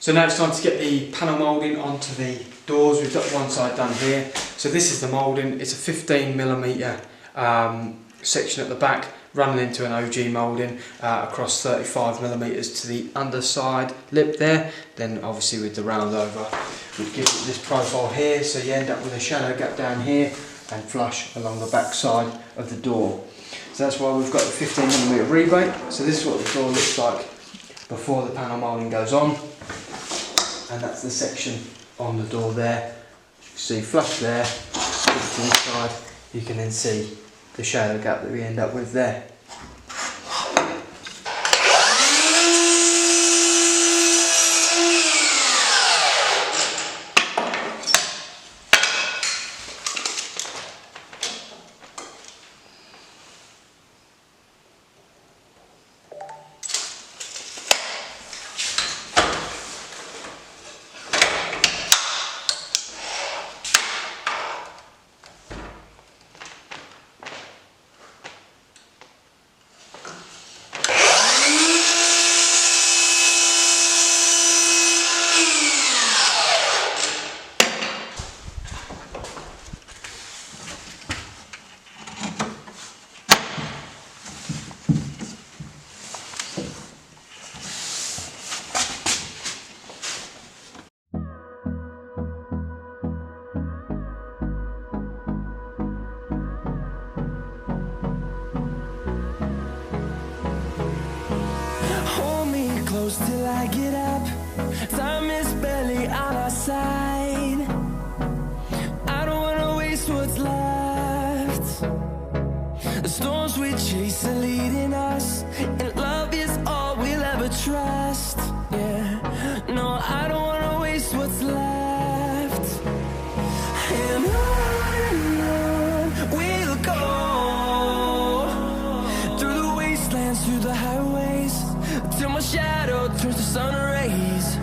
So now it's time to get the panel moulding onto the doors. We've got one side done here. So this is the moulding. It's a 15mm section at the back, running into an OG moulding across 35mm to the underside lip there. Then obviously with the round over, we give it this profile here, so you end up with a shallow gap down here and flush along the back side of the door. So that's why we've got the 15mm rebate. So this is what the door looks like before the panel moulding goes on, and that's the section on the door there. You can see flush there, to this side, you can then see the shallow gap that we end up with there. Till I get up, time is barely on our side. I don't wanna waste what's left. The storms we chase are leading us, and love is all we'll ever trust. Yeah, no, I don't wanna waste what's left. And on we'll go, through the wastelands, through the highways, till my shadow turns to sun rays.